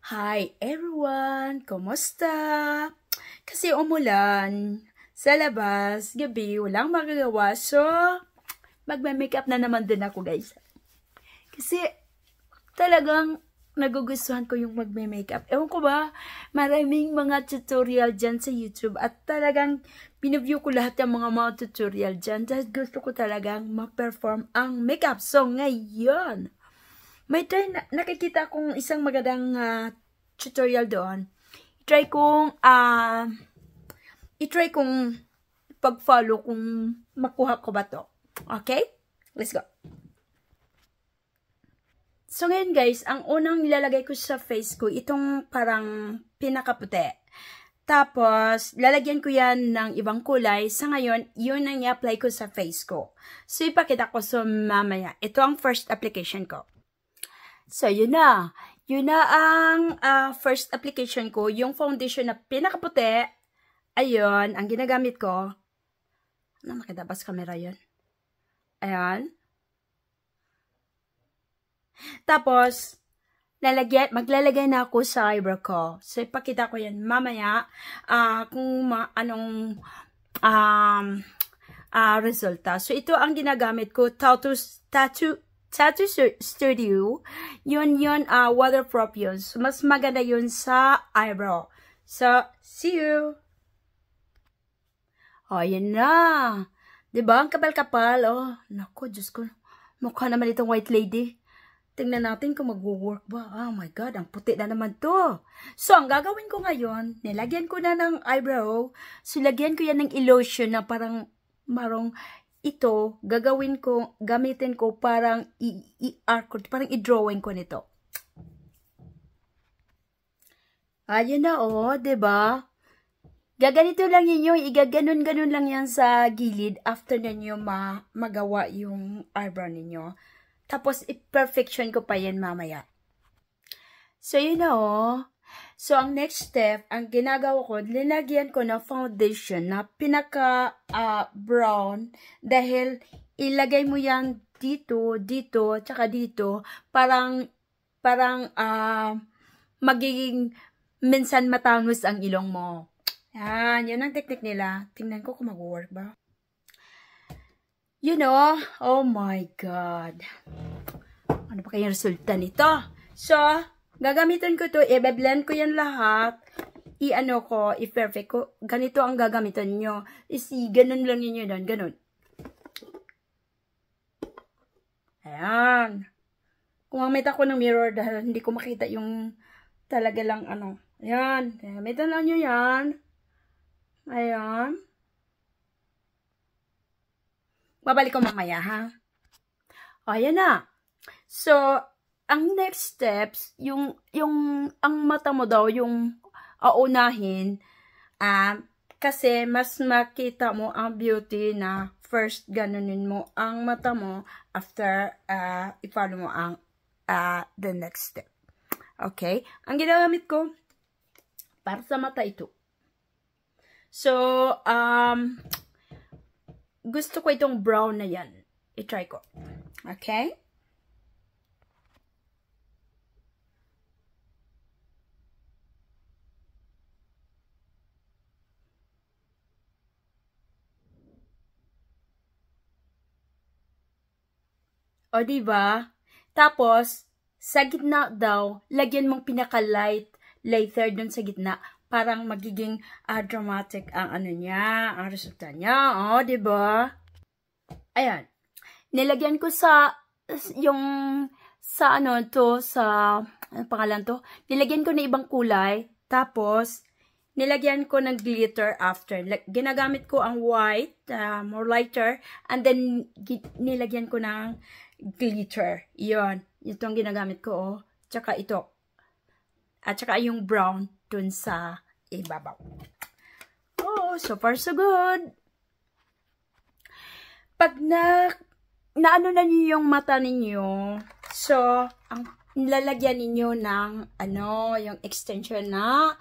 Hi everyone! Kumusta? Kasi umulan sa labas, gabi, walang magagawa. So, magme-makeup na naman din ako, guys. Kasi talagang nagugustuhan ko yung magme-makeup. Ewan ko ba, maraming mga tutorial dyan sa YouTube at talagang piniview ko lahat ng mga tutorial dyan dahil gusto ko talagang ma-perform ang makeup. So, ngayon, may nakikita kong isang magandang tutorial doon. I-try kong pag-follow kung makuha ko ba to. Okay? Let's go. So ngayon guys, ang unang nilalagay ko sa face ko, itong parang pinakaputi. Tapos, lalagyan ko yan ng ibang kulay. Sa ngayon, yun ang i-apply ko sa face ko. So, ipakita ko sa mamaya. Ito ang first application ko. So, yun na. Yun na ang first application ko. Yung foundation na pinakaputi. Ayun, ang ginagamit ko. Ano, makita ba sa camera yun? Ayan. Tapos, maglalagay na ako sa eyebrow ko. So, ipakita ko yan mamaya kung anong resulta. So, ito ang ginagamit ko. Tattoo Studio. Yun, waterproof yun. So, mas maganda yun sa eyebrow. So, see you! Oh, yun na. Diba? Ang kapal-kapal. Oh, naku, Diyos ko. Mukha naman itong white lady. Tingnan natin kung mag-work ba. Oh my God, ang puti na naman to. So, ang gagawin ko ngayon, nilagyan ko na ng eyebrow. So, lagyan ko yan ng illusion na parang marong ito, gamitin ko parang parang i-drawing ko nito. Ayun na, oh, diba? Gaganito lang ninyo, igaganon-ganon lang yan sa gilid after na nyo magawa yung eyebrow ninyo. Tapos, i-perfection ko pa yan mamaya. So, yun na, oh. So, ang next step, ang ginagawa ko, linagyan ko na foundation na pinaka-brown dahil ilagay mo yan dito, tsaka dito, parang magiging minsan matangos ang ilong mo. Yan ang technique nila. Tingnan ko kung mag-work ba. You know, oh my God. Ano pa kayang resulta nito? So, gagamitin ko to, i-blend ko yan lahat, i-perfect ko. Ganito ang gagamitin nyo. Ganun lang ninyo doon, ganun. Ayan. Gumamit ako ng mirror dahil hindi ko makita yung talaga lang Ayan. Gamitin lang nyo yan. Ayan. Babalik ko mamaya, ha? O, ayan na. So, ang next steps, ang mata mo daw, yung aunahin, kasi mas makita mo ang beauty na first ganunin mo ang mata mo after i-follow mo ang the next step. Okay? Ang ginagamit ko, para sa mata ito. So, gusto ko itong brown na yan. I-try ko. Okay? O, diba? Tapos, sa gitna daw, lagyan mong pinaka-lighter dun sa gitna. Parang magiging dramatic ang ang resulta niya. O, diba? Ayan. Nilagyan ko ano pangalan to? Nilagyan ko na ibang kulay. Tapos, nilagyan ko ng glitter after. Ginagamit ko ang white, more lighter. And then, nilagyan ko ng glitter. Iyon. Ito ang ginagamit ko, oh. Tsaka ito. At tsaka yung brown dun sa ibabaw. Oh, so far so good. Pag naano na niyo yung mata ninyo, so, ang nilalagyan ninyo ng, yung extension na,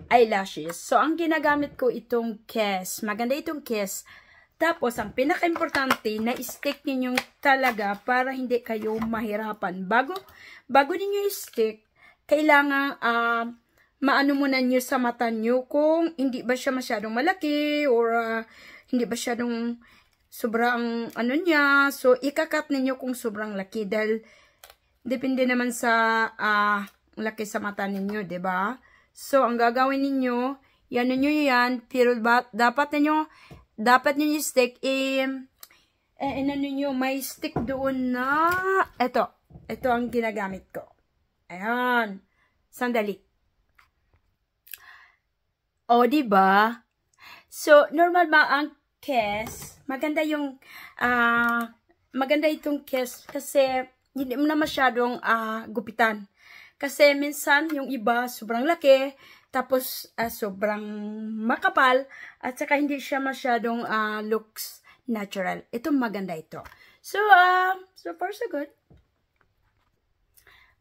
eyelashes. So, ang ginagamit ko itong Kiss. Maganda itong Kiss. Tapos, ang pinaka-importante, na stick ninyo talaga para hindi kayo mahirapan. Bago ninyo i-stick, kailangan maano muna nyo sa mata nyo kung hindi ba siya masyadong malaki or hindi ba masyadong sobrang ano niya. So, ikakat ninyo kung sobrang laki dahil depende naman sa laki sa mata ninyo, 'di ba? So, ang gagawin ninyo, yan ninyo yan, pero dapat ninyo i-stick ano ninyo, may stick doon na ito ang ginagamit ko. Ayan. Sandali. O, diba? So, normal ba ang case? Maganda itong case kasi hindi mo na masyadong gupitan. Kasi minsan, yung iba, sobrang laki, tapos sobrang makapal, at saka hindi siya masyadong looks natural. Ito, maganda ito. So, so far so good.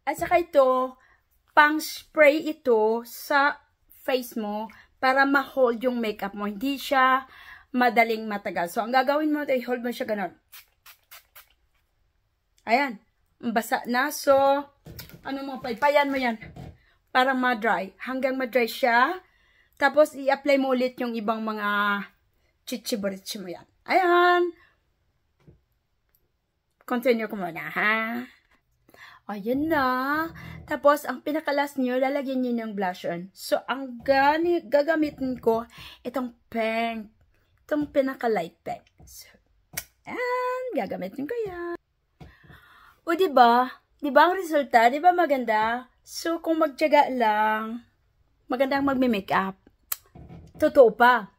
At saka ito, pang spray ito sa face mo, para ma-hold yung makeup mo. Hindi siya madaling matagal. So, ang gagawin mo, i-hold mo siya ganun. Ayan. Basa na. So, ano mo, paypayan mo yan. Para ma-dry. Hanggang ma-dry siya. Tapos, i-apply mo ulit yung ibang mga chichi-borichi mo yan. Ayan. Continue ko muna, ha? Ayan na. Tapos, ang pinakalas nyo, lalagyan nyo ng blush on. So, ang gagamitin ko, itong pink. Itong pinaka-light pink. So, ayan. Gagamitin ko yan. O, diba? Diba ang resulta? Diba maganda? So, kung magtiyaga lang, magandang magme-makeup. Totoo pa.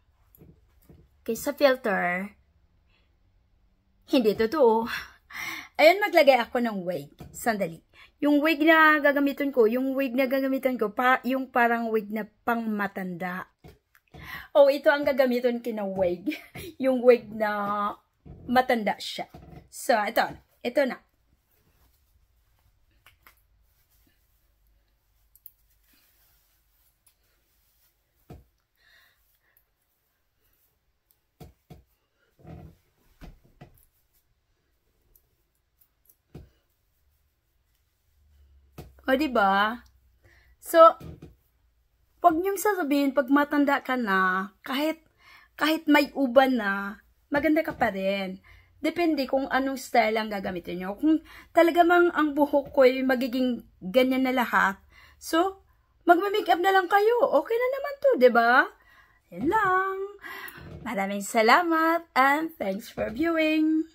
Kaysa filter, hindi totoo. Ayun, maglagay ako ng wig. Sandali. Yung wig na gagamitin ko, yung parang wig na pang matanda. Oh, ito ang gagamitin ko na wig. Yung wig na matanda siya. So, ito na. O, diba? So, wag niyong sasabihin, pag matanda ka na, kahit may uban na, maganda ka pa rin. Depende kung anong style ang gagamitin niyo. Kung talaga mang ang buhok ko ay magiging ganyan na lahat, so, magme-makeup na lang kayo. Okay na naman to, diba? Yan lang. Maraming salamat and thanks for viewing.